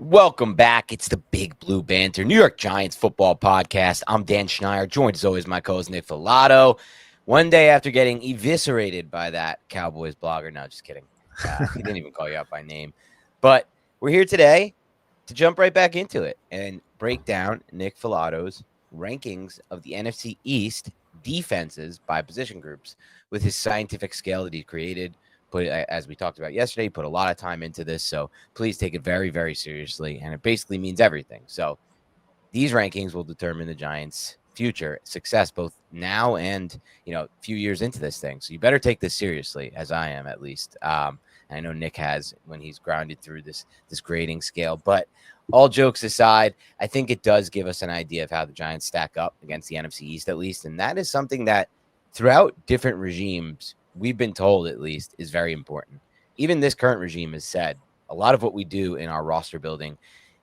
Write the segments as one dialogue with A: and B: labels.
A: Welcome back. It's the Big Blue Banter, New York Giants football podcast. I'm Dan Schneier, joined as always my co-host Nick Falato. One day after getting eviscerated by that Cowboys blogger, no, just kidding. He didn't even call you out by name. But we're here today to jump right back into it and break down Nick Falato's rankings of the NFC East defenses by position groups with his scientific scale that he created. Put, as we talked about yesterday, put a lot of time into this. So please take it very, very seriously. And it basically means everything. So these rankings will determine the Giants' future success, both now and, a few years into this thing. So you better take this seriously, as I am at least. And I know Nick has when he's grounded through this grading scale. But all jokes aside, I think it does give us an idea of how the Giants stack up against the NFC East, at least. And that is something that throughout different regimes, we've been told at least is very important. Even this current regime has said a lot of what we do in our roster building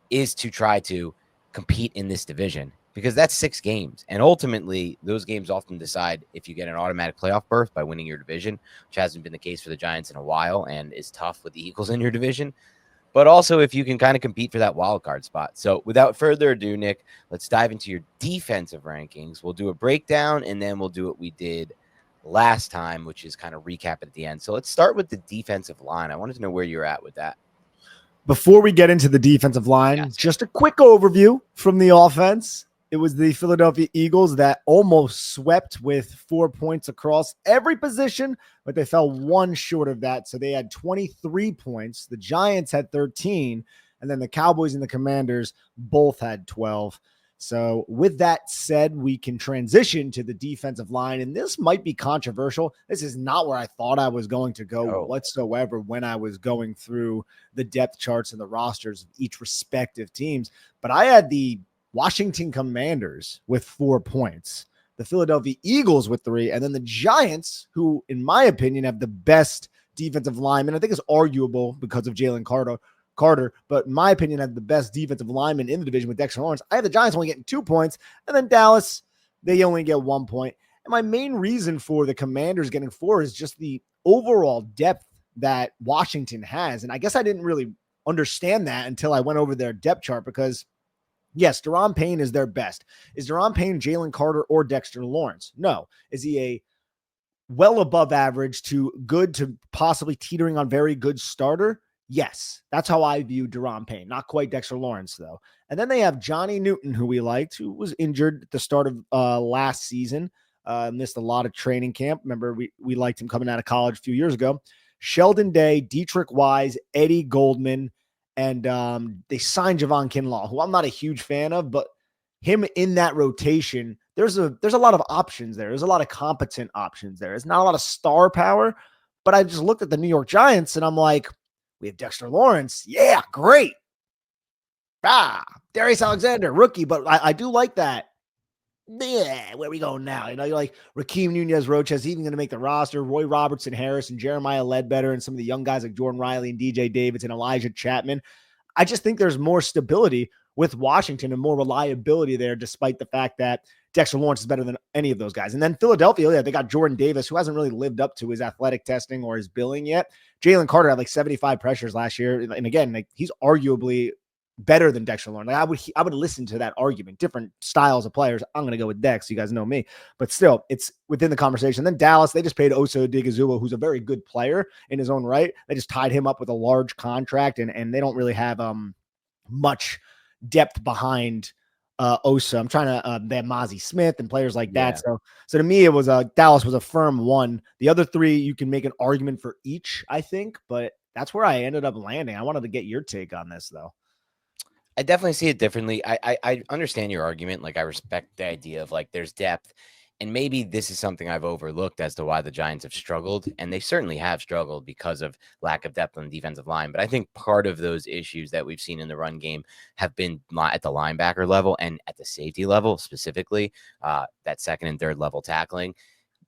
A: is to try to compete in this division because that's 6 games. And ultimately, those games often decide if you get an automatic playoff berth by winning your division, which hasn't been the case for the Giants in a while and is tough with the Eagles in your division. But also if you can kind of compete for that wild card spot. So without further ado, Nick, let's dive into your defensive rankings. We'll do a breakdown and then we'll do what we did last time, which is kind of recap at the end. So let's start with the defensive line. I wanted to know where you're at with that.
B: Before we get into the defensive line, just a quick overview from the offense. It was the Philadelphia Eagles that almost swept with 4 points across every position, but they fell one short of that. So they had 23 points. The Giants had 13, and then the Cowboys and the Commanders both had 12. So with that said, we can transition to the defensive line, and this might be controversial. This is not where I thought I was going to go whatsoever when I was going through the depth charts and the rosters of each respective teams. But I had the Washington Commanders with 4 points, the Philadelphia Eagles with 3, and then the Giants, who, in my opinion, have the best defensive lineman. I think it's arguable because of Jalen Carter, but in my opinion, had the best defensive lineman in the division with Dexter Lawrence. I have the Giants only getting 2 points, and then Dallas, they only get 1 point. And my main reason for the Commanders getting 4 is just the overall depth that Washington has. And I guess I didn't really understand that until I went over their depth chart because, yes, Daron Payne is their best. Is Daron Payne Jalen Carter or Dexter Lawrence? No. Is he a well above average to good to possibly teetering on very good starter? Yes, that's how I view Daron Payne. Not quite Dexter Lawrence, though. And then they have Johnny Newton, who we liked, who was injured at the start of last season, missed a lot of training camp. Remember, we liked him coming out of college a few years ago. Sheldon Day, Dietrich Wise, Eddie Goldman, and they signed Javon Kinlaw, who I'm not a huge fan of, but him in that rotation, there's a lot of options there. There's a lot of competent options there. There's not a lot of star power, but I just looked at the New York Giants, and I'm like, we have Dexter Lawrence. Yeah, great. Darius Alexander, rookie, but I do like that. Yeah, where we going now? You're like Raheem Nunez-Roches, even going to make the roster. Roy Robertson Harris and Jeremiah Ledbetter and some of the young guys like Jordan Riley and DJ Davis and Elijah Chapman. I just think there's more stability with Washington and more reliability there, despite the fact that Dexter Lawrence is better than any of those guys. And then Philadelphia, they got Jordan Davis, who hasn't really lived up to his athletic testing or his billing yet. Jalen Carter had like 75 pressures last year. And again, he's arguably better than Dexter Lawrence. I would listen to that argument. Different styles of players. I'm going to go with Dex. You guys know me. But still, it's within the conversation. Then Dallas, they just paid Osa Odigizua, who's a very good player in his own right. They just tied him up with a large contract, and they don't really have much depth behind Osa. I'm trying to they have Mozzie Smith and players like that. So to me, it was Dallas was a firm 1. The other 3, you can make an argument for each, I think, but that's where I ended up landing. I wanted to get your take on this, though.
A: I definitely see it differently. I understand your argument. Like, I respect the idea of like there's depth. And maybe this is something I've overlooked as to why the Giants have struggled. And they certainly have struggled because of lack of depth on the defensive line. But I think part of those issues that we've seen in the run game have been at the linebacker level and at the safety level, specifically that second and third level tackling.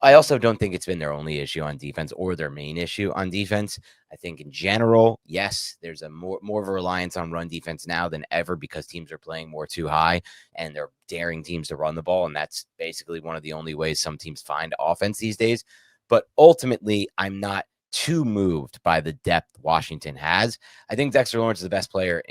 A: I also don't think it's been their only issue on defense or their main issue on defense. I think in general, yes, there's a more of a reliance on run defense now than ever because teams are playing more too high and they're daring teams to run the ball. And that's basically one of the only ways some teams find offense these days. But ultimately, I'm not too moved by the depth Washington has. I think Dexter Lawrence is the best player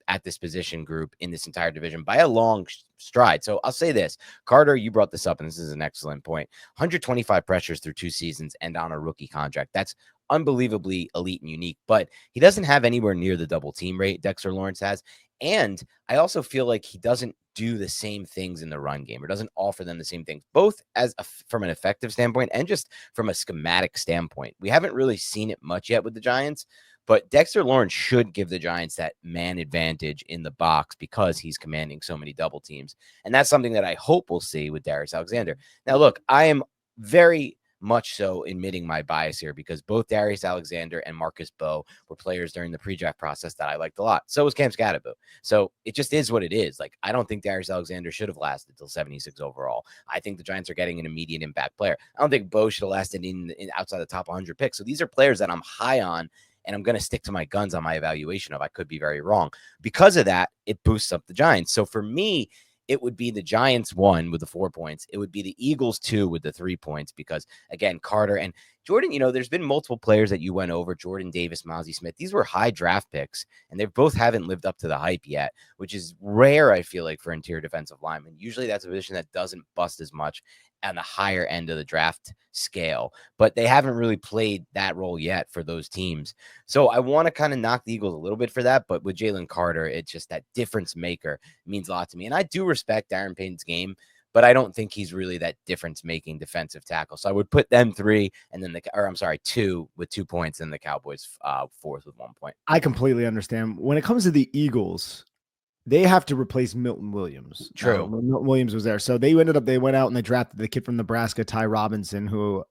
A: at this position group in this entire division by a long stride. So I'll say this, Carter, you brought this up, and this is an excellent point. 125 pressures through 2 seasons and on a rookie contract. That's unbelievably elite and unique, but he doesn't have anywhere near the double team rate Dexter Lawrence has. And I also feel like he doesn't do the same things in the run game, or doesn't offer them the same things, both from an effective standpoint and just from a schematic standpoint. We haven't really seen it much yet with the Giants, but Dexter Lawrence should give the Giants that man advantage in the box because he's commanding so many double teams. And that's something that I hope we'll see with Darius Alexander. Now, look, I am very much so admitting my bias here because both Darius Alexander and Marcus Bowe were players during the pre-draft process that I liked a lot. So was Cam Scatterbo. So it just is what it is. Like, I don't think Darius Alexander should have lasted till 76 overall. I think the Giants are getting an immediate impact player. I don't think Bowe should have lasted in outside the top 100 picks. So these are players that I'm high on, and I'm going to stick to my guns on my evaluation of. I could be very wrong. Because of that, it boosts up the Giants. So for me, it would be the Giants 1 with the 4 points. It would be the Eagles 2 with the 3 points because, again, Carter and Jordan, there's been multiple players that you went over, Jordan Davis, Mozzie Smith. These were high draft picks, and they both haven't lived up to the hype yet, which is rare, I feel like, for interior defensive linemen. Usually that's a position that doesn't bust as much on the higher end of the draft scale, but they haven't really played that role yet for those teams. So I want to kind of knock the Eagles a little bit for that, but with Jalen Carter, it's just that difference maker means a lot to me. And I do respect Darren Payton's game, but I don't think he's really that difference-making defensive tackle. So I would put them 3, and then 2 with 2 points, and the Cowboys 4th with 1 point.
B: I completely understand. When it comes to the Eagles, they have to replace Milton Williams.
A: True.
B: Milton Williams was there. So they went out and they drafted the kid from Nebraska, Ty Robinson, who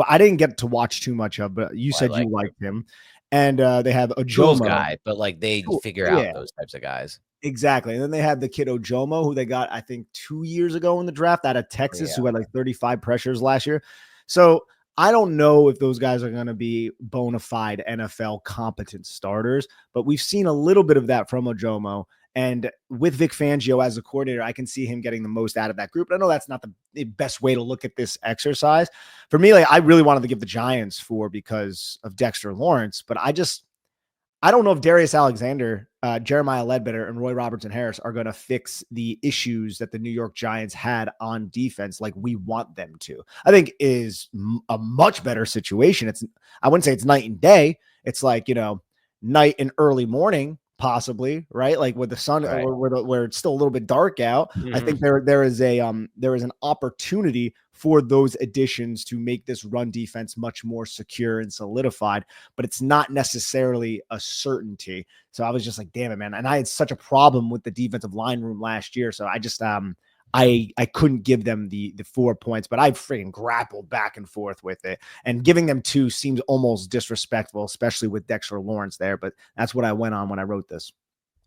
B: I didn't get to watch too much of, but you said you liked him. And they have a
A: Jules guy, but like they figure out those types of guys.
B: Exactly. And then they had the kid Ojomo, who they got, I think, 2 years ago in the draft out of Texas, who had like 35 pressures last year. So I don't know if those guys are going to be bona fide NFL competent starters, but we've seen a little bit of that from Ojomo. And with Vic Fangio as a coordinator, I can see him getting the most out of that group. But I know that's not the best way to look at this exercise. For me, like, I really wanted to give the Giants 4 because of Dexter Lawrence, but I don't know if Darius Alexander, Jeremiah Ledbetter, and Roy Robertson Harris are going to fix the issues that the New York Giants had on defense like we want them to. I think is a much better situation. I wouldn't say it's night and day. It's like, night and early morning, possibly, right? Like with the sun, right, where it's still a little bit dark out. Mm-hmm. I think there is an opportunity for those additions to make this run defense much more secure and solidified, but it's not necessarily a certainty. So I was just like, damn it, man. And I had such a problem with the defensive line room last year. So I just, I couldn't give them the 4 points, but I freaking grappled back and forth with it, and giving them 2 seems almost disrespectful, especially with Dexter Lawrence there. But that's what I went on when I wrote this.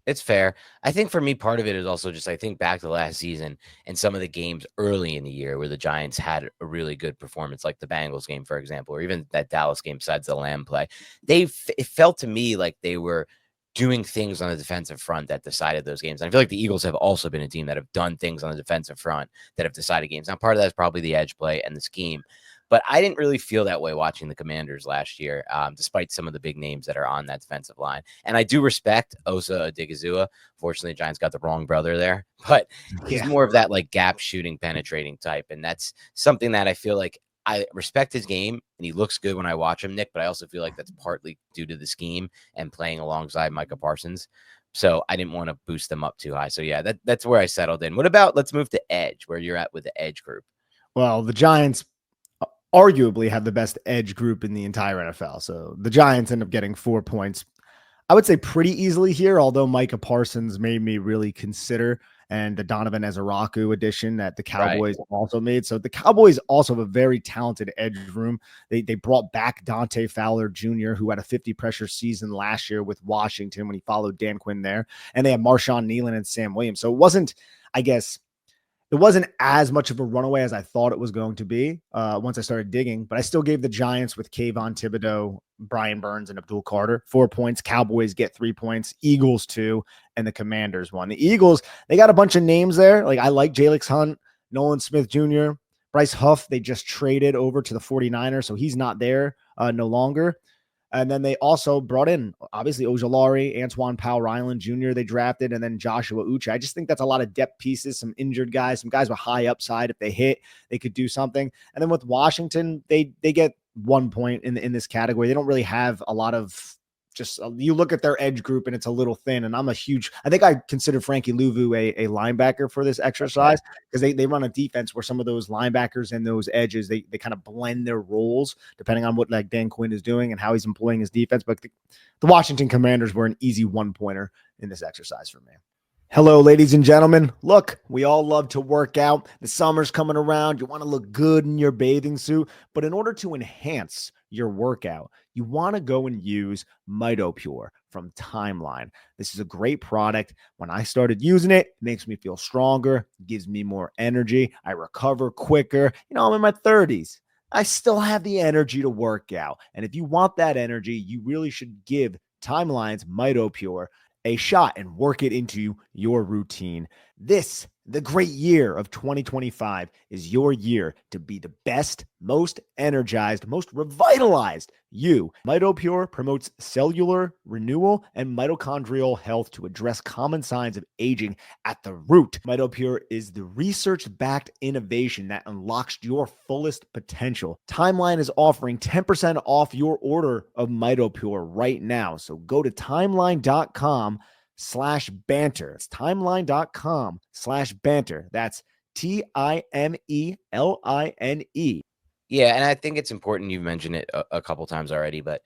A: It's fair. I think for me, part of it is also just, I think back to last season and some of the games early in the year where the Giants had a really good performance, like the Bengals game, for example, or even that Dallas game besides the Lamb play. It felt to me like they were doing things on the defensive front that decided those games. And I feel like the Eagles have also been a team that have done things on the defensive front that have decided games. Now, part of that is probably the edge play and the scheme, but I didn't really feel that way watching the Commanders last year, despite some of the big names that are on that defensive line. And I do respect Osa Odigizua. Fortunately, the Giants got the wrong brother there, but he's more of that like gap shooting, penetrating type. And that's something that I feel like I respect his game, and he looks good when I watch him, Nick, but I also feel like that's partly due to the scheme and playing alongside Micah Parsons. So I didn't want to boost them up too high. So yeah, that's where I settled in. What about, let's move to edge, where you're at with the edge group?
B: Well, the Giants arguably have the best edge group in the entire NFL. So the Giants end up getting 4 points, I would say, pretty easily here, although Micah Parsons made me really consider, and the Donovan Ezeraku addition that the Cowboys also made. So the Cowboys also have a very talented edge room. They brought back Dante Fowler Jr., who had a 50 pressure season last year with Washington when he followed Dan Quinn there. And they have Marshawn Nealon and Sam Williams. So it wasn't as much of a runaway as I thought it was going to be once I started digging, but I still gave the Giants with Kayvon Thibodeau, Brian Burns, and Abdul Carter 4 points. Cowboys get 3 points, Eagles 2, and the Commanders 1. The Eagles, they got a bunch of names there. Like, I like Jalex Hunt, Nolan Smith Jr., Bryce Huff. They just traded over to the 49ers, so he's not there. no longer. And then they also brought in, obviously, Ojolari, Antoine Powell-Ryland Jr. they drafted, and then Joshua Uche. I just think that's a lot of depth pieces, some injured guys, some guys with high upside. If they hit, they could do something. And then with Washington, they get 1 point in this category. They don't really have a lot of you look at their edge group and it's a little thin. And I think I consider Frankie Louvu a linebacker for this exercise because they run a defense where some of those linebackers and those edges, they kind of blend their roles depending on what like Dan Quinn is doing and how he's employing his defense. But the Washington Commanders were an easy 1-pointer in this exercise for me. Hello, ladies and gentlemen. Look, we all love to work out. The summer's coming around. You want to look good in your bathing suit. But in order to enhance your workout, you want to go and use MitoPure from Timeline. This is a great product. When I started using it, it makes me feel stronger, gives me more energy. I recover quicker. I'm in my 30s. I still have the energy to work out. And if you want that energy, you really should give Timeline's MitoPure a shot and work it into your routine. The great year of 2025 is your year to be the best, most energized, most revitalized you. MitoPure promotes cellular renewal and mitochondrial health to address common signs of aging at the root. MitoPure is the research-backed innovation that unlocks your fullest potential. Timeline is offering 10% off your order of MitoPure right now. So go to timeline.com/banter. It's timeline.com/banter. That's TIMELINE.
A: Yeah, and I think it's important. You've mentioned it a couple times already, but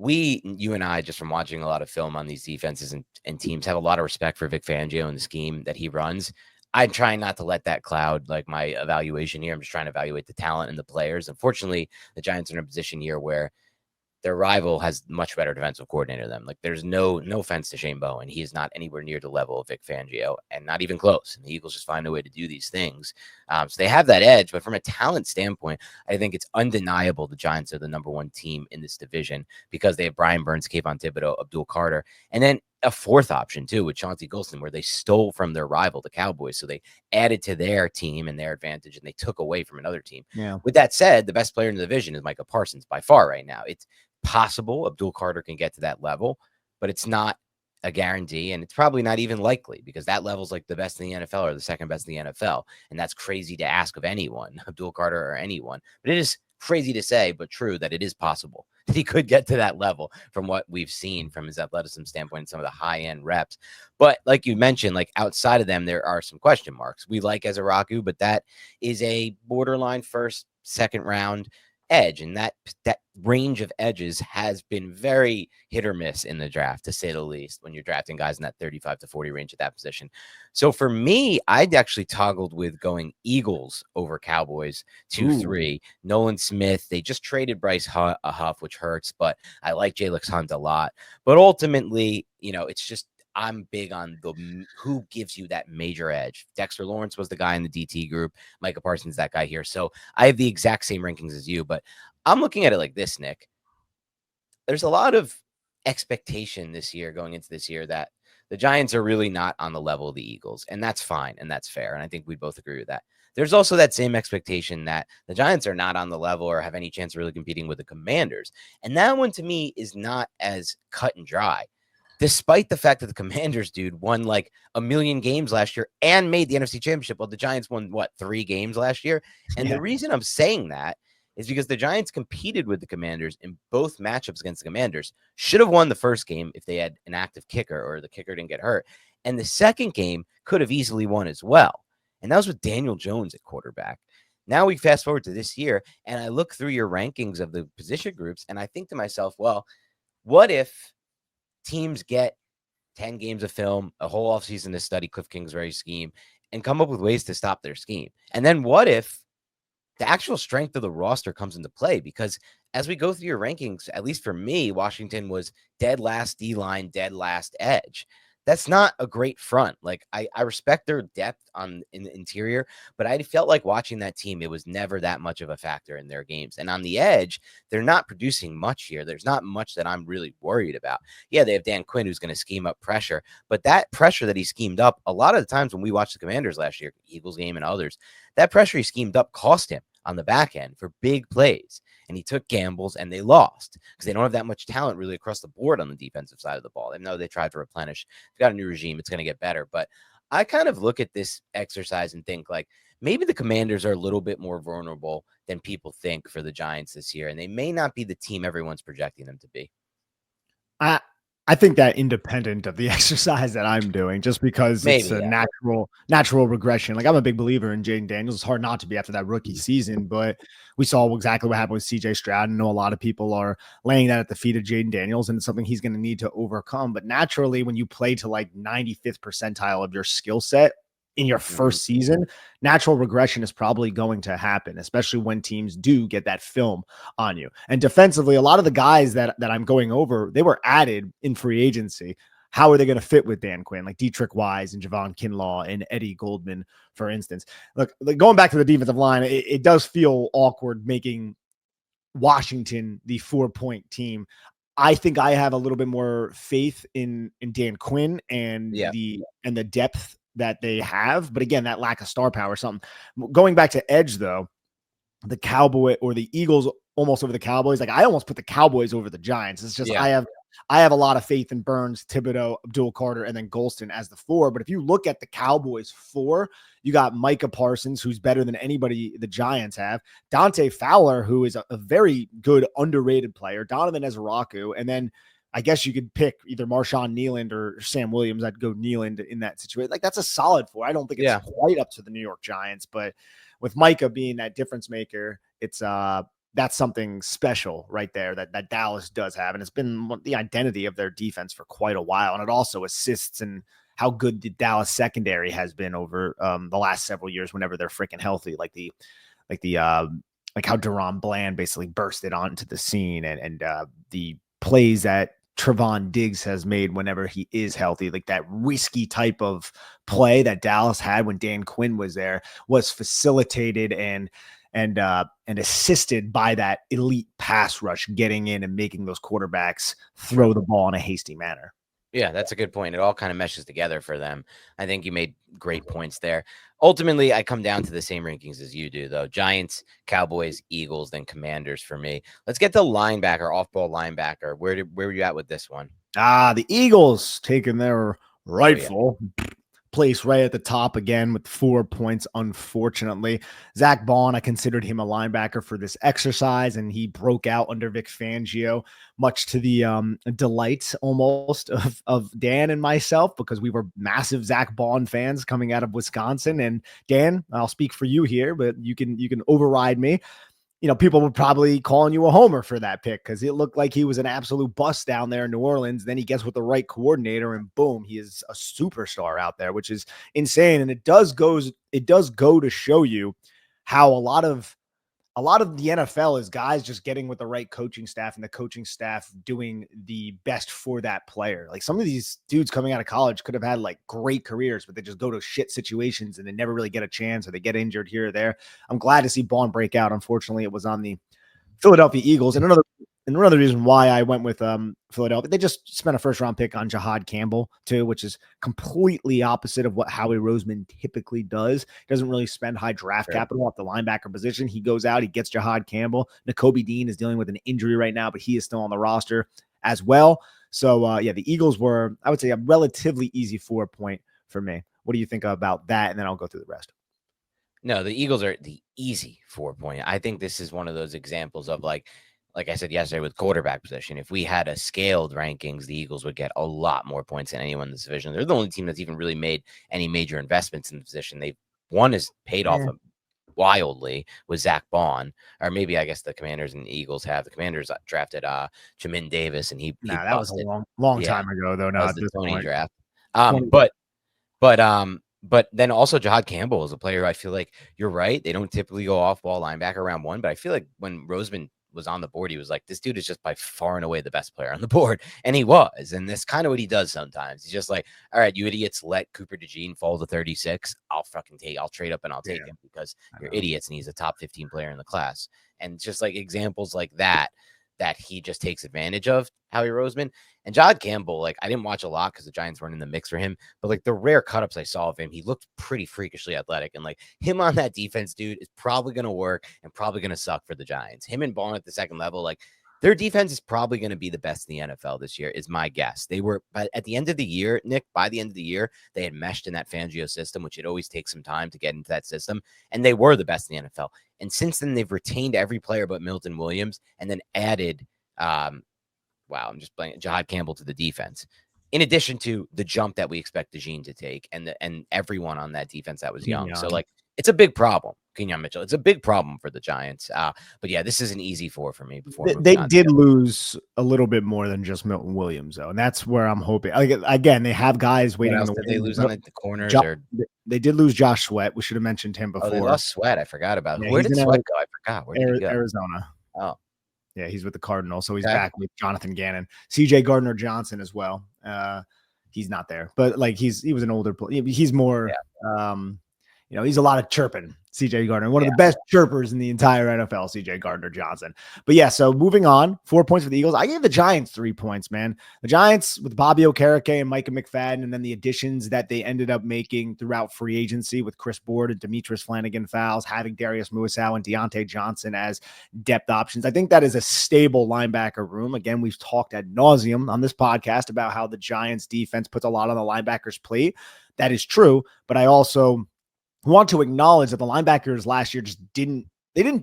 A: you and I, just from watching a lot of film on these defenses and teams, have a lot of respect for Vic Fangio and the scheme that he runs. I'm trying not to let that cloud like my evaluation here. I'm just trying to evaluate the talent and the players. Unfortunately, the Giants are in a position here where their rival has much better defensive coordinator than them. Like, there's no offense to Shane Bowen. He is not anywhere near the level of Vic Fangio, and not even close. And the Eagles just find a way to do these things. So they have that edge, but from a talent standpoint, I think it's undeniable the Giants are the number one team in this division because they have Brian Burns, Kayvon Thibodeau, Abdul Carter, and then a fourth option too with Chauncey Golston, where they stole from their rival, the Cowboys. So they added to their team and their advantage, and they took away from another team.
B: Yeah.
A: With that said, the best player in the division is Micah Parsons by far right now. It's possible Abdul Carter can get to that level, but it's not a guarantee, and it's probably not even likely because that level's like the best in the NFL or the second best in the NFL, and that's crazy to ask of anyone, Abdul Carter or anyone. But it is crazy to say, but true, that it is possible that he could get to that level from what we've seen from his athleticism standpoint and some of the high-end reps. But like you mentioned, like outside of them, there are some question marks. We like Ezeraku, but that is a borderline first, second round edge, and that range of edges has been very hit or miss in the draft, to say the least, when you're drafting guys in that 35 to 40 range at that position. So for me, I'd actually toggled with going Eagles over Cowboys 2-3. Nolan Smith, they just traded Bryce Huff, which hurts, but I like Jalix Hunt a lot. But ultimately, it's just, I'm big on who gives you that major edge. Dexter Lawrence was the guy in the DT group. Micah Parsons, that guy here. So I have the exact same rankings as you, but I'm looking at it like this, Nick. There's a lot of expectation this year, going into this year, that the Giants are really not on the level of the Eagles, and that's fine, and that's fair, and I think we both agree with that. There's also that same expectation that the Giants are not on the level or have any chance of really competing with the Commanders, and that one to me is not as cut and dry. Despite the fact that the Commanders, dude, won like a million games last year and made the NFC Championship, well, the Giants won, 3 games last year? And the reason I'm saying that is because the Giants competed with the Commanders in both matchups against the Commanders. Should have won the first game if they had an active kicker or the kicker didn't get hurt. And the second game could have easily won as well. And that was with Daniel Jones at quarterback. Now we fast forward to this year, and I look through your rankings of the position groups, and I think to myself, well, what if teams get 10 games of film, a whole offseason to study Cliff Kingsbury's scheme, and come up with ways to stop their scheme? And then what if the actual strength of the roster comes into play? Because as we go through your rankings, at least for me, Washington was dead last D-line, dead last edge. That's not a great front. Like, I respect their depth in the interior, but I felt like watching that team, it was never that much of a factor in their games. And on the edge, they're not producing much here. There's not much that I'm really worried about. Yeah, they have Dan Quinn, who's going to scheme up pressure, but that pressure that he schemed up, a lot of the times when we watched the Commanders last year, Eagles game and others, that pressure he schemed up cost him on the back end for big plays. and he took gambles, and they lost because they don't have that much talent really across the board on the defensive side of the ball. They know they tried to replenish. They've got a new regime. It's going to get better. But I kind of look at this exercise and think like maybe the Commanders are a little bit more vulnerable than people think for the Giants this year, and they may not be the team everyone's projecting them to be.
B: I think that independent of the exercise that I'm doing, just because it's a natural regression. Like I'm a big believer in Jaden Daniels. It's hard not to be after that rookie season, but we saw exactly what happened with CJ Stroud. I know a lot of people are laying that at the feet of Jaden Daniels, and it's something he's going to need to overcome. But naturally, when you play to like 95th percentile of your skill set in your first season, natural regression is probably going to happen, especially when teams do get that film on you. And defensively, a lot of the guys that I'm going over, they were added in free agency. How are they going to fit with Dan Quinn? Like Dietrich Wise and Javon Kinlaw and Eddie Goldman, for instance. Look, going back to the defensive line, it does feel awkward making Washington the 4-point team. I think I have a little bit more faith in Dan Quinn and the depth that they have. But again, that lack of star power, something. Going back to edge, though, the Cowboy or the Eagles almost over the Cowboys. Like I almost put the Cowboys over the Giants. It's just I have a lot of faith in Burns, Thibodeau, Abdul Carter, and then Golston as the 4. But if you look at the Cowboys 4, you got Micah Parsons, who's better than anybody the Giants have. Dante Fowler, who is a very good underrated player. Donovan Ezraku, and then I guess you could pick either Marshawn Nealand or Sam Williams. I'd go Nealand in that situation. Like that's a solid 4. I don't think it's quite up to the New York Giants, but with Micah being that difference maker, it's that's something special right there that Dallas does have. And it's been the identity of their defense for quite a while. And it also assists in how good the Dallas secondary has been over the last several years whenever they're freaking healthy, like how Deron Bland basically bursted onto the scene and the plays that Trevon Diggs has made whenever he is healthy, like that risky type of play that Dallas had when Dan Quinn was there was facilitated and assisted by that elite pass rush getting in and making those quarterbacks throw the ball in a hasty manner.
A: Yeah, that's a good point. It all kind of meshes together for them. I think you made great points there. Ultimately, I come down to the same rankings as you do, though. Giants, Cowboys, Eagles, then Commanders for me. Let's get to linebacker, off-ball linebacker. Where were you at with this one?
B: The Eagles taking their rightful place right at the top again with 4 points, unfortunately. Zach Bond, I considered him a linebacker for this exercise, and he broke out under Vic Fangio, much to the delight almost of Dan and myself, because we were massive Zach Bond fans coming out of Wisconsin. And Dan, I'll speak for you here, but you can override me. You know, people were probably calling you a homer for that pick because it looked like he was an absolute bust down there in New Orleans. Then he gets with the right coordinator and boom, he is a superstar out there, which is insane. And it does go to show you how a lot of the NFL is guys just getting with the right coaching staff and the coaching staff doing the best for that player. Like some of these dudes coming out of college could have had like great careers, but they just go to shit situations and they never really get a chance or they get injured here or there. I'm glad to see Bond break out. Unfortunately, it was on the Philadelphia Eagles. And another reason why I went with Philadelphia, they just spent a first-round pick on Jahad Campbell too, which is completely opposite of what Howie Roseman typically does. He doesn't really spend high draft capital at the linebacker position. He goes out, he gets Jahad Campbell. Nakobe Dean is dealing with an injury right now, but he is still on the roster as well. So, the Eagles were, I would say, a relatively easy 4-point for me. What do you think about that? And then I'll go through the rest.
A: No, the Eagles are the easy 4-point. I think this is one of those examples of like I said yesterday with quarterback position, if we had a scaled rankings, the Eagles would get a lot more points than anyone in this division. They're the only team that's even really made any major investments in the position. One is paid off wildly with Zach Bond, or maybe I guess the Commanders and the Eagles have. The Commanders drafted Jamin Davis, and he
B: that was a long time ago, though. Not
A: the Tony
B: point.
A: Draft. But then also Jahad Campbell is a player. I feel like you're right. They don't typically go off ball linebacker round 1, but I feel like when Roseman was on the board, he was like, this dude is just by far and away the best player on the board. And he was. And that's kind of what he does sometimes. He's just like, all right, you idiots, let Cooper DeJean fall to 36. I'll trade up and I'll take him because you're idiots. And he's a top 15 player in the class. And just like examples like that, that he just takes advantage of, Howie Roseman. And John Campbell, like, I didn't watch a lot because the Giants weren't in the mix for him, but like the rare cut-ups I saw of him, he looked pretty freakishly athletic. And like him on that defense, dude, is probably going to work and probably going to suck for the Giants. Him and Ball at the second level, like their defense is probably going to be the best in the NFL this year, is my guess. They were, but at the end of the year, Nick, by the end of the year, they had meshed in that Fangio system, which it always takes some time to get into that system. And they were the best in the NFL. And since then, they've retained every player but Milton Williams and then added, I'm just playing Jahad Campbell to the defense. In addition to the jump that we expect DeJean to take and everyone on that defense that was young. So like, it's a big problem. Kenyon Mitchell. It's a big problem for the Giants. But yeah, this is an easy 4 for me. Before
B: they did lose a little bit more than just Milton Williams, though, and that's where I'm hoping. Like, again, they have guys waiting on the.
A: Did they lose on the corners?
B: They did lose Josh Sweat. We should have mentioned him before.
A: Oh, they lost Sweat. I forgot about.
B: Yeah,
A: where did Sweat go? I forgot. Where did he go?
B: Arizona.
A: Oh,
B: yeah, he's with the Cardinals, so he's back with Jonathan Gannon, C.J. Gardner-Johnson as well. He's not there, but like he was an older player. He's more. Yeah. He's a lot of chirping, CJ Gardner, one of the best chirpers in the entire NFL, CJ Gardner-Johnson. But yeah, so moving on, 4 points for the Eagles. I gave the Giants 3 points, man. The Giants with Bobby Okereke and Micah McFadden, and then the additions that they ended up making throughout free agency with Chris Board and Demetrius Flanagan-Fowles, having Darius Muasau and Deontay Johnson as depth options. I think that is a stable linebacker room. Again, we've talked ad nauseum on this podcast about how the Giants defense puts a lot on the linebackers' plate. That is true, but I also want to acknowledge that the linebackers last year just didn't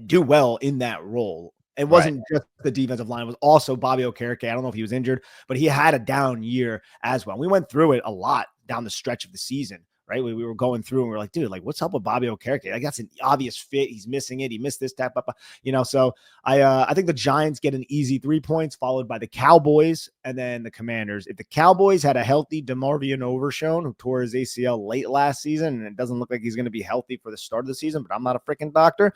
B: do well in that role. It wasn't just the defensive line. It was also Bobby Okereke. I don't know if he was injured, but he had a down year as well. We went through it a lot down the stretch of the season, right? We were going through and we were like, dude, like what's up with Bobby Okereke? Like that's an obvious fit. He's missing it. He missed this, that, so I think the Giants get an easy 3 points followed by the Cowboys and then the Commanders. If the Cowboys had a healthy DeMarvion Overshown who tore his ACL late last season, and it doesn't look like he's going to be healthy for the start of the season, but I'm not a freaking doctor,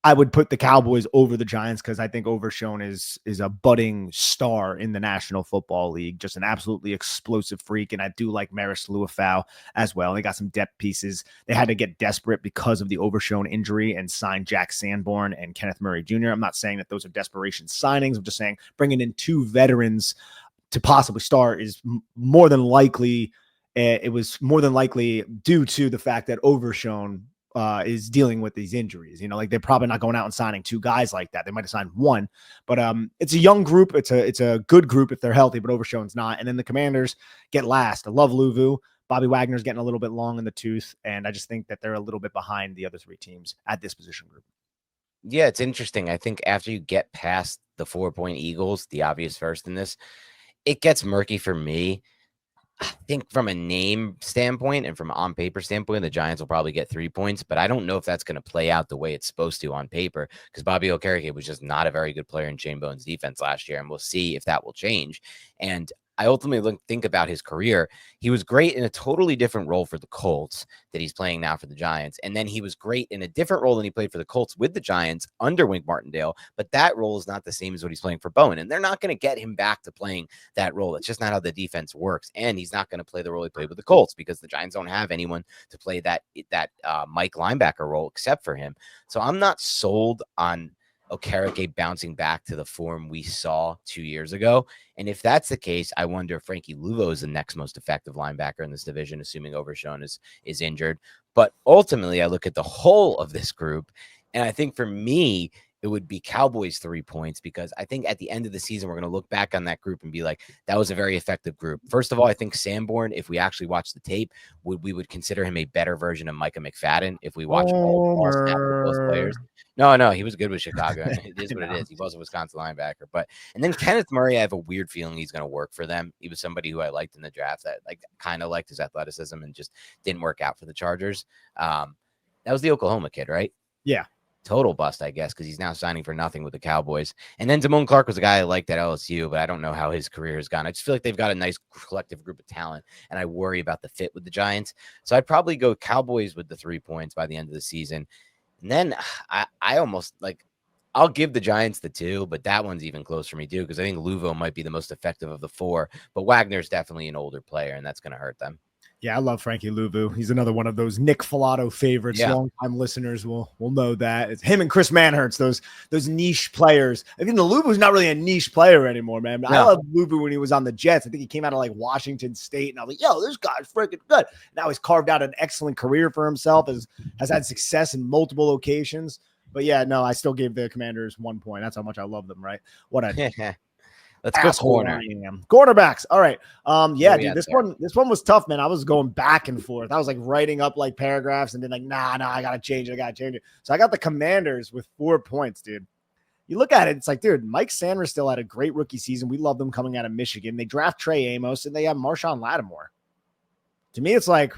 B: I would put the Cowboys over the Giants because I think Overshown is a budding star in the National Football League, just an absolutely explosive freak. And I do like Maris Luafau as well. They got some depth pieces. They had to get desperate because of the Overshown injury and sign Jack Sanborn and Kenneth Murray Jr. I'm not saying that those are desperation signings. I'm just saying bringing in 2 veterans to possibly start is more than likely. It was more than likely due to the fact that Overshown is dealing with these injuries. Like they're probably not going out and signing 2 guys like that. They might have signed 1, but it's a young group. It's a good group if they're healthy, but Overshown's not. And then the Commanders get last. I love Luvu. Bobby Wagner's getting a little bit long in the tooth, and I just think that they're a little bit behind the other 3 teams at this position group.
A: Yeah, it's interesting. I think after you get past the 4-point Eagles, the obvious first in this, it gets murky for me. I think from a name standpoint and from an on paper standpoint, the Giants will probably get 3 points, but I don't know if that's going to play out the way it's supposed to on paper because Bobby Okereke was just not a very good player in Shane Bone's defense last year, and we'll see if that will change. And I ultimately think about his career. He was great in a totally different role for the Colts that he's playing now for the Giants. And then he was great in a different role than he played for the Colts with the Giants under Wink Martindale. But that role is not the same as what he's playing for Bowen. And they're not going to get him back to playing that role. It's just not how the defense works. And he's not going to play the role he played with the Colts because the Giants don't have anyone to play that Mike linebacker role except for him. So I'm not sold on Okereke bouncing back to the form we saw 2 years ago. And if that's the case, I wonder if Frankie Luvo is the next most effective linebacker in this division, assuming Overshown is injured. But ultimately, I look at the whole of this group, and I think for me, it would be Cowboys 3 points because I think at the end of the season, we're going to look back on that group and be like, that was a very effective group. First of all, I think Sanborn, if we actually watch the tape, we would consider him a better version of Micah McFadden if we watch all snaps of those players. No, he was good with Chicago. It is what it is. He was a Wisconsin linebacker. And then Kenneth Murray, I have a weird feeling he's going to work for them. He was somebody who I liked in the draft that kind of liked his athleticism and just didn't work out for the Chargers. That was the Oklahoma kid, right?
B: Yeah.
A: Total bust, I guess, because he's now signing for nothing with the Cowboys. And then Damone Clark was a guy I liked at LSU, but I don't know how his career has gone. I just feel like they've got a nice collective group of talent, and I worry about the fit with the Giants. So I'd probably go Cowboys with the 3 points by the end of the season. And then I almost I'll give the Giants the 2, but that one's even close for me too, because I think Luvo might be the most effective of the 4, but Wagner's definitely an older player, and that's going to hurt them.
B: Yeah, I love Frankie Louvu. He's another one of those Nick Falato favorites.
A: Yeah.
B: Longtime listeners will know that. It's him and Chris Manhertz, those niche players. I mean, the Louvu's not really a niche player anymore, man. I
A: No.
B: love Louvu when he was on the Jets. I think he came out of like Washington State, and I was like, yo, this guy's freaking good. Now he's carved out an excellent career for himself, has had success in multiple locations. But yeah, no, I still gave the Commanders 1 point. That's how much I love them, right? What a
A: Let's go corner.
B: I am. Cornerbacks. All right. Yeah, dude. This
A: there?
B: one was tough, man. I was going back and forth. I was like writing up like paragraphs and then like, nah, I gotta change it. So I got the Commanders with 4 points, dude. You look at it, it's like, dude, Mike Sanders still had a great rookie season. We love them coming out of Michigan. They draft Trey Amos and they have Marshawn Lattimore. To me, it's like,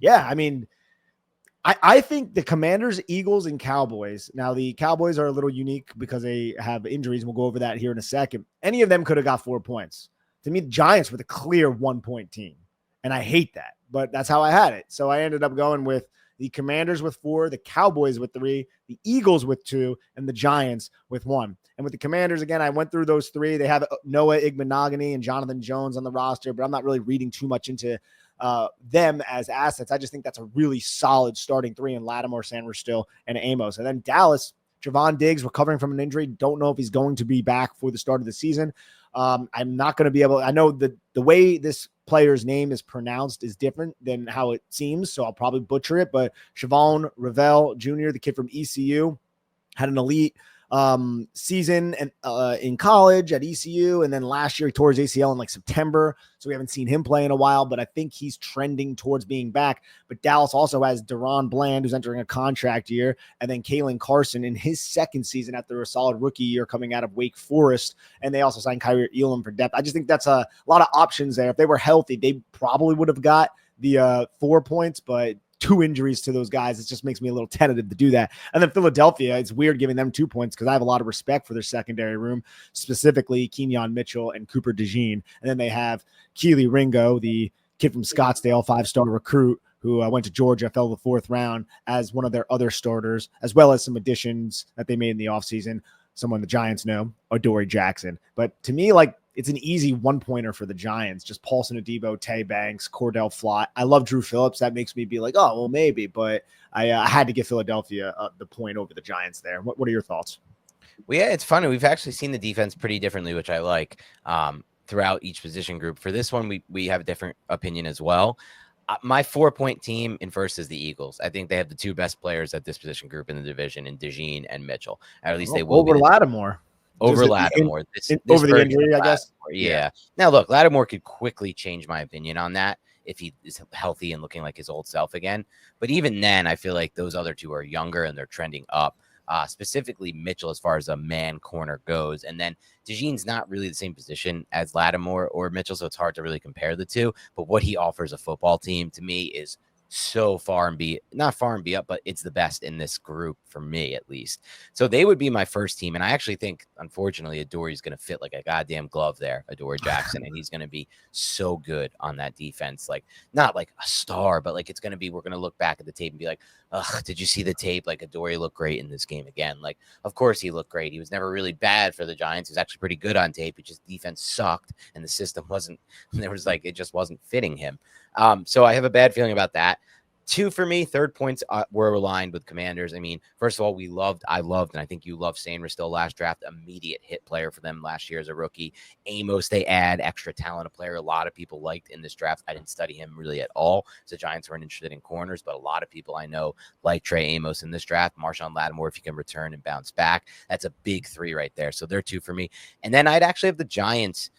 B: yeah, I mean, I think the Commanders, Eagles, and Cowboys. Now, the Cowboys are a little unique because they have injuries. We'll go over that here in a second. Any of them could have got 4 points. To me, the Giants were the clear 1 point team. And I hate that, but that's how I had it. So I ended up going with the Commanders with 4, the Cowboys with 3, the Eagles with 2, and the Giants with 1. And with the Commanders, again, I went through those 3. They have Noah Igbenogany and Jonathan Jones on the roster, but I'm not really reading too much into them as assets. I just think that's a really solid starting 3 in Lattimore, Sanders still, and Amos. And then Dallas, Javon Diggs recovering from an injury. Don't know if he's going to be back for the start of the season. I'm not going to be able. I know the way this player's name is pronounced is different than how it seems, so I'll probably butcher it. But Shavon Revel Jr., the kid from ECU, had an elite season and in college at ECU, and then last year he tore his ACL in like September, so we haven't seen him play in a while, but I think he's trending towards being back. But Dallas also has Deron Bland, who's entering a contract year, and then Kalen Carson in his second season after a solid rookie year coming out of Wake Forest, and they also signed Kyrie Elam for depth. I just think that's a lot of options there. If they were healthy, they probably would have got the 4 points, but 2 injuries to those guys, it just makes me a little tentative to do that. And then Philadelphia, it's weird giving them 2 points because I have a lot of respect for their secondary room, specifically Kenyon Mitchell and Cooper DeJean. And then they have Keely Ringo, the kid from Scottsdale, 5-star recruit who went to Georgia, fell to the 4th round as one of their other starters, as well as some additions that they made in the offseason. Someone the Giants know, Adoree Jackson. But to me, like, it's an easy 1-pointer for the Giants. Just Paulson Adebo, Tay Banks, Cordell Flott. I love Drew Phillips. That makes me be like, oh, well, maybe. But I had to give Philadelphia the point over the Giants there. What are your thoughts?
A: Well, yeah, it's funny. We've actually seen the defense pretty differently, which I like, throughout each position group. For this one, we have a different opinion as well. My 4-point team in first is the Eagles. I think they have the 2 best players at this position group in the division in DeJean and Mitchell. Or at least they will
B: over Lattimore.
A: Over Lattimore. This
B: over the injury, I guess.
A: Yeah. Now, look, Lattimore could quickly change my opinion on that if he is healthy and looking like his old self again. But even then, I feel like those other 2 are younger and they're trending up. Specifically Mitchell as far as a man corner goes. And then DeJean's not really the same position as Lattimore or Mitchell, so it's hard to really compare the 2. But what he offers a football team to me is so not far and be up, but it's the best in this group for me, at least. So they would be my first team. And I actually think, unfortunately, Adoree's going to fit like a goddamn glove there, Adoree Jackson. And he's going to be so good on that defense. Like, not like a star, but like, we're going to look back at the tape and be like, ugh, did you see the tape? Like, Adoree looked great in this game again. Like, of course he looked great. He was never really bad for the Giants. He was actually pretty good on tape. It just defense sucked and the system it just wasn't fitting him. So I have a bad feeling about that. 2 for me, 3rd points were aligned with Commanders. I mean, first of all, I loved, and I think you loved Sanders still last draft, immediate hit player for them last year as a rookie. Amos, they add extra talent, a player a lot of people liked in this draft. I didn't study him really at all. So the Giants weren't interested in corners, but a lot of people I know like Trey Amos in this draft. Marshawn Lattimore, if he can return and bounce back, that's a big 3 right there. So they're 2 for me. And then I'd actually have the Giants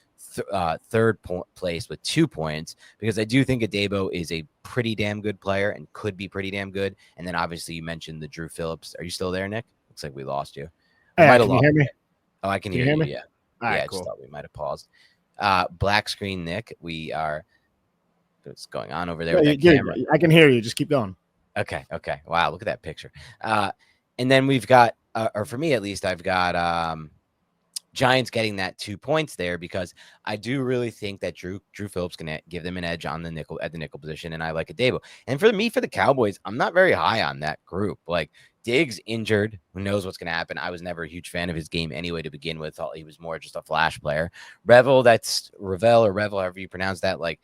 A: third place with 2 points because I do think Adebo is a pretty damn good player and could be pretty damn good. And then obviously you mentioned the Drew Phillips. Are you still there, Nick? Looks like we lost you.
B: Can you hear me?
A: Oh, I can hear you. Yeah.
B: All right,
A: I
B: cool.
A: just thought we might have paused. Black screen, Nick. What's going on over there with that camera?
B: I can hear you. Just keep going.
A: Okay. Wow, look at that picture. And then we've got, or for me at least, I've got Giants getting that 2 points there because I do really think that Drew Phillips can give them an edge on the nickel at the nickel position, and I like Adebo. And for the Cowboys, I'm not very high on that group. Like Diggs injured, who knows what's going to happen? I was never a huge fan of his game anyway to begin with. Thought he was more just a flash player. Revel, however you pronounce that. Like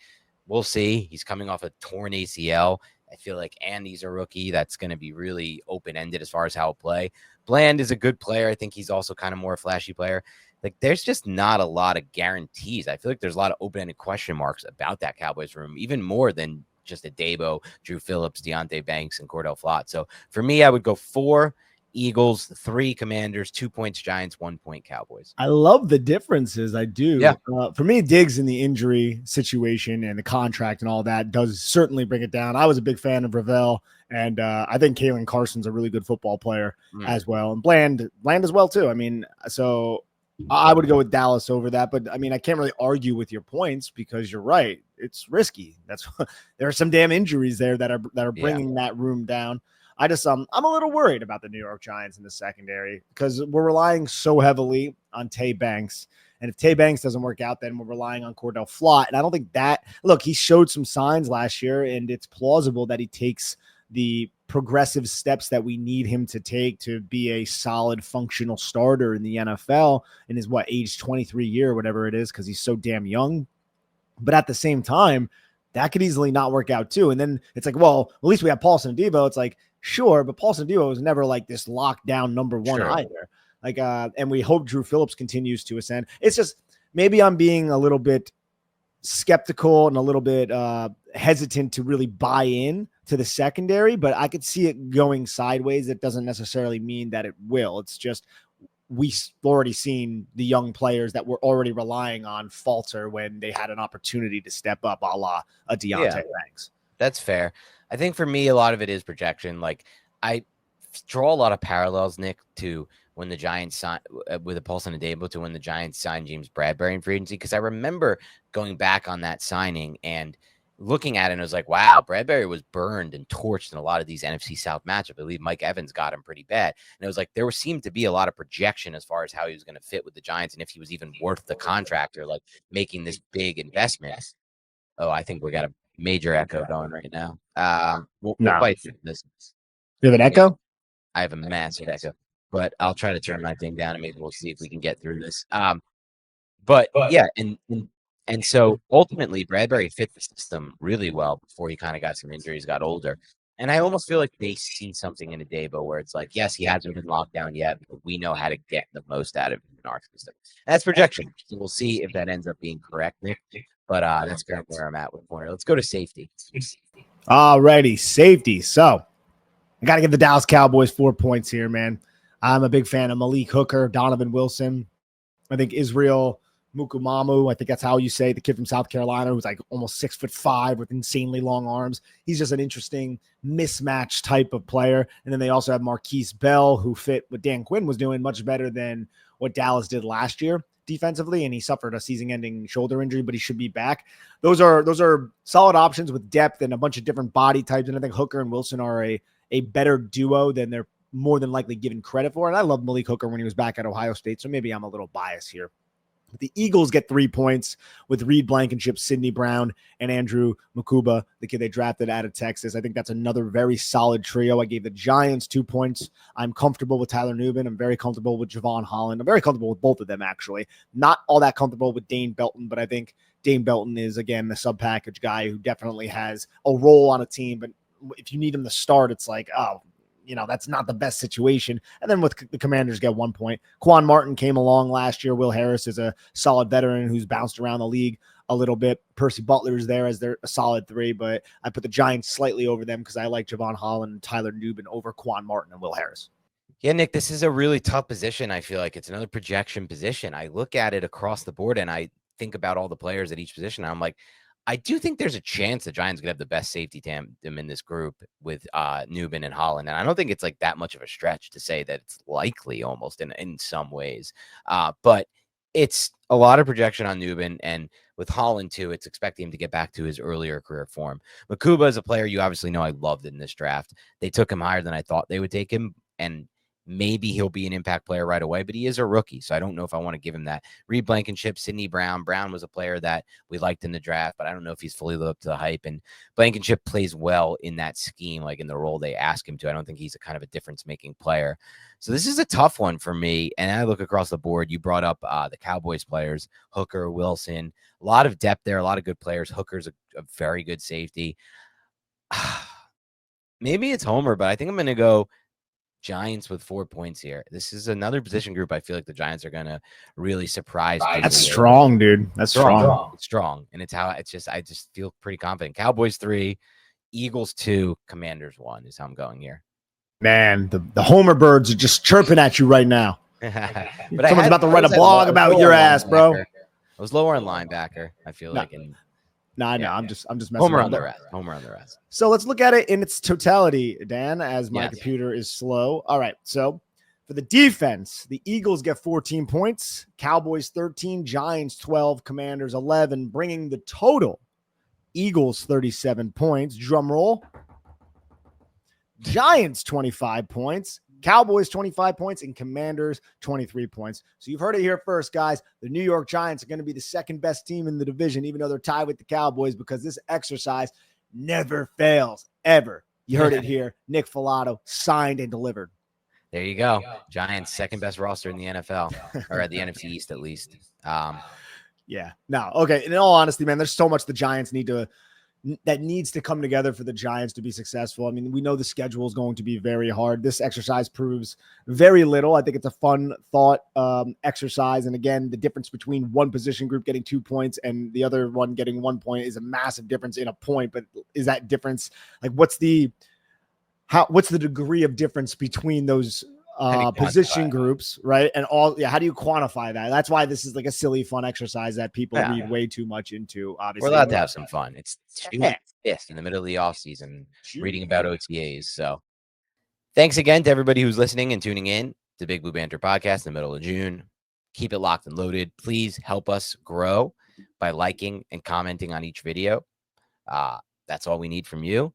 A: we'll see. He's coming off a torn ACL. I feel like Andy's a rookie that's going to be really open-ended as far as how he'll play. Bland is a good player. I think he's also kind of more a flashy player. Like, there's just not a lot of guarantees. I feel like there's a lot of open-ended question marks about that Cowboys room, even more than just a Debo, Drew Phillips, Deontay Banks, and Cordell Flott. So for me, I would go 4 Eagles, 3 Commanders, 2 points Giants, 1 point Cowboys.
B: I love the differences. I do.
A: Yeah.
B: For me, Diggs in the injury situation and the contract and all that does certainly bring it down. I was a big fan of Ravel, and I think Kalen Carson's a really good football player as well, and Bland as well too. I mean, so I would go with Dallas over that, but I mean, I can't really argue with your points because you're right. It's risky. There are some damn injuries there that are bringing that room down. I'm a little worried about the New York Giants in the secondary because we're relying so heavily on Tay Banks. And if Tay Banks doesn't work out, then we're relying on Cordell Flott. And I don't think he showed some signs last year, and it's plausible that he takes the progressive steps that we need him to take to be a solid functional starter in the NFL in his age 23 year, whatever it is, because he's so damn young. But at the same time, that could easily not work out too. And then it's like, well, at least we have Paulson Adebo. It's like, sure, but Paulson Adebo was never like this lockdown number one either. Like, and we hope Drew Phillips continues to ascend. It's just maybe I'm being a little bit skeptical and a little bit hesitant to really buy in to the secondary, but I could see it going sideways. That doesn't necessarily mean that it will. It's just we've already seen the young players that we're already relying on falter when they had an opportunity to step up, a la a Deontay Banks.
A: That's fair. I think for me, a lot of it is projection. Like, I draw a lot of parallels, Nick, to when the Giants signed with a Paulson Adebo to when the Giants signed James Bradbury in free agency. Because I remember going back on that signing and looking at it, and it was like, wow, Bradbury was burned and torched in a lot of these NFC South matchups. I believe Mike Evans got him pretty bad. And it was like there seemed to be a lot of projection as far as how he was going to fit with the Giants and if he was even worth the contract or like making this big investment. Oh, I think we got a major echo going right now. We'll fight through this.
B: You have an echo?
A: I have a massive echo, but I'll try to turn my thing down and maybe we'll see if we can get through this. But yeah, and so ultimately Bradbury fit the system really well before he kind of got some injuries, got older. And I almost feel like they see something in Adebo where it's like, yes, he hasn't been locked down yet, but we know how to get the most out of him in our system. And that's projection. So we'll see if that ends up being correct, Nick. But that's kind of where I'm at with corner. Let's go to safety.
B: Alrighty, safety. So I got to give the Dallas Cowboys 4 points here, man. I'm a big fan of Malik Hooker, Donovan Wilson. I think Israel Mukumamu, I think that's how you say it, the kid from South Carolina who's like almost 6'5" with insanely long arms. He's just an interesting mismatch type of player. And then they also have Marquise Bell, who fit what Dan Quinn was doing much better than what Dallas did last year defensively, and he suffered a season-ending shoulder injury, but he should be back. Those are solid options with depth and a bunch of different body types, and I think Hooker and Wilson are a better duo than they're more than likely given credit for. And I love Malik Hooker when he was back at Ohio State, so maybe I'm a little biased here. The Eagles get 3 points with Reed Blankenship, Sidney Brown, and Andrew Mukuba, the kid they drafted out of Texas. I think that's another very solid trio. I gave the Giants 2 points. I'm comfortable with Tyler Nubin. I'm very comfortable with Javon Holland. I'm very comfortable with both of them, actually. Not all that comfortable with Dane Belton, but I think Dane Belton is, again, the sub-package guy who definitely has a role on a team. But if you need him to start, it's like, oh, that's not the best situation. And then with the Commanders get 1 point. Quan Martin came along last year. Will Harris is a solid veteran who's bounced around the league a little bit. Percy Butler is there as they're a solid 3, but I put the Giants slightly over them because I like Javon Holland and Tyler Nubin over Quan Martin and Will Harris.
A: Yeah, Nick, this is a really tough position. I feel like it's another projection position. I look at it across the board and I think about all the players at each position. And I'm like, I do think there's a chance the Giants could have the best safety tandem in this group with Nubin and Holland. And I don't think it's like that much of a stretch to say that it's likely almost in some ways. But it's a lot of projection on Nubin. And with Holland, too, it's expecting him to get back to his earlier career form. Mukuba is a player you obviously know I loved in this draft. They took him higher than I thought they would take him. And maybe he'll be an impact player right away, but he is a rookie. So I don't know if I want to give him that. Reed Blankenship, Sidney Brown. Brown was a player that we liked in the draft, but I don't know if he's fully lived up to the hype. And Blankenship plays well in that scheme, like in the role they ask him to. I don't think he's a kind of a difference-making player. So this is a tough one for me. And I look across the board. You brought up the Cowboys players, Hooker, Wilson, a lot of depth there, a lot of good players. Hooker's a very good safety. Maybe it's Homer, but I think I'm going to go Giants with 4 points here. This is another position group I feel like the Giants are going to really surprise people.
B: That's strong, dude. That's strong.
A: It's strong. And I just feel pretty confident. Cowboys 3, Eagles 2, Commanders 1 is how I'm going here.
B: Man, the Homer birds are just chirping at you right now.
A: But
B: someone's about to write a blog about your ass, bro.
A: I was lower on linebacker, I feel like.
B: No, I'm just messing
A: Homer on the rest. Homer on the rest.
B: So let's look at it in its totality, Dan, as my
A: Yes.
B: computer is slow. All right. So for the defense, the Eagles get 14 points, Cowboys 13, Giants 12, Commanders 11, bringing the total Eagles 37 points. Drum roll. Giants 25 points, Cowboys 25 points, and Commanders 23 points. So you've heard it here first, guys. The New York Giants are going to be the second best team in the division, even though they're tied with the Cowboys, because this exercise never fails, ever. You heard it here. Nick Falato signed and delivered.
A: There you go. Giants, second best roster in the NFL, or at the NFC East at least.
B: Yeah. No, okay. In all honesty, man, there's so much the Giants needs to come together for the Giants to be successful. I mean, we know the schedule is going to be very hard. This exercise proves very little. I think it's a fun thought exercise. And again, the difference between one position group getting 2 points and the other one getting 1 point is a massive difference in a point. But is that difference like what's the degree of difference between those position groups, right? And how do you quantify that? That's why this is like a silly, fun exercise that people read way too much into. Obviously,
A: we're allowed to have some fun. It's in the middle of the offseason, reading about OTAs. So thanks again to everybody who's listening and tuning in to Big Blue Banter Podcast in the middle of June. Keep it locked and loaded. Please help us grow by liking and commenting on each video. That's all we need from you.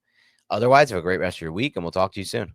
A: Otherwise, have a great rest of your week, and we'll talk to you soon.